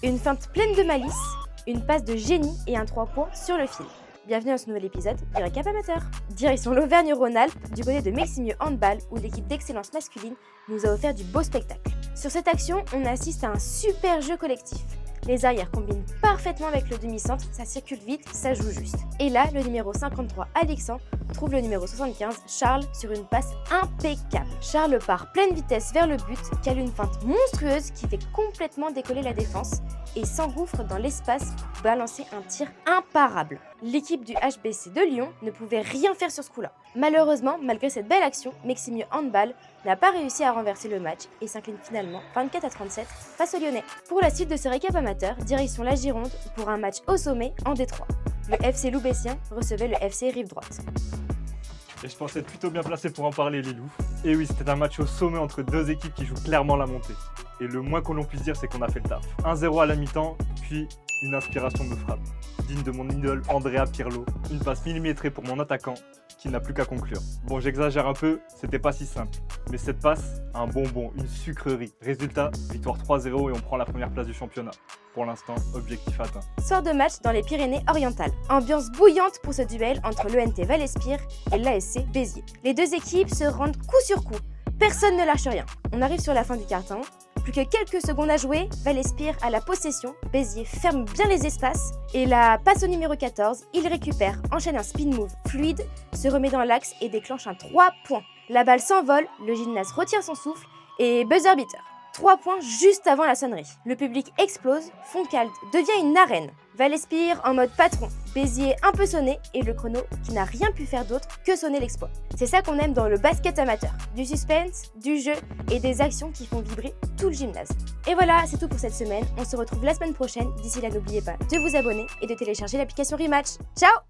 Une feinte pleine de malice, une passe de génie et un 3 points sur le fil. Bienvenue dans ce nouvel épisode du Récap Amateur. Direction l'Auvergne-Rhône-Alpes, du côté de Meximieux Handball, où l'équipe d'excellence masculine nous a offert du beau spectacle. Sur cette action, on assiste à un super jeu collectif. Les arrières combinent parfaitement avec le demi-centre, ça circule vite, ça joue juste. Et là, le numéro 53, Alexandre, trouve le numéro 75, Charles, sur une passe impeccable. Charles part pleine vitesse vers le but, cale une feinte monstrueuse qui fait complètement décoller la défense et s'engouffre dans l'espace pour balancer un tir imparable. L'équipe du HBC de Lyon ne pouvait rien faire sur ce coup-là. Malheureusement, malgré cette belle action, Meximieux Handball n'a pas réussi à renverser le match et s'incline finalement 24-37 face aux Lyonnais. Pour la suite de ce récap amateur, direction la Gironde pour un match au sommet en Détroit. Le FC Loubessien recevait le FC Rive Droite. Et je pensais être plutôt bien placé pour en parler, les loups. Et oui, c'était un match au sommet entre deux équipes qui jouent clairement la montée. Et le moins que l'on puisse dire, c'est qu'on a fait le taf. 1-0 à la mi-temps, puis une inspiration me frappe. Digne de mon idole Andrea Pirlo, une passe millimétrée pour mon attaquant, qui n'a plus qu'à conclure. Bon, j'exagère un peu, c'était pas si simple. Mais cette passe, un bonbon, une sucrerie. Résultat, victoire 3-0 et on prend la première place du championnat. Pour l'instant, objectif atteint. Soir de match dans les Pyrénées-Orientales. Ambiance bouillante pour ce duel entre l'ENT Val-Espire et l'ASC Béziers. Les deux équipes se rendent coup sur coup. Personne ne lâche rien. On arrive sur la fin du carton. Plus que quelques secondes à jouer, Val-Espire a la possession, Béziers ferme bien les espaces et la passe au numéro 14, il récupère, enchaîne un spin move fluide, se remet dans l'axe et déclenche un 3 points. La balle s'envole, le gymnase retient son souffle et buzzer beater. 3 points juste avant la sonnerie. Le public explose, Foncalde devient une arène. Val-Espire en mode patron, Béziers un peu sonné et le chrono qui n'a rien pu faire d'autre que sonner l'exploit. C'est ça qu'on aime dans le basket amateur. Du suspense, du jeu et des actions qui font vibrer tout le gymnase. Et voilà, c'est tout pour cette semaine. On se retrouve la semaine prochaine. D'ici là, n'oubliez pas de vous abonner et de télécharger l'application Rematch. Ciao!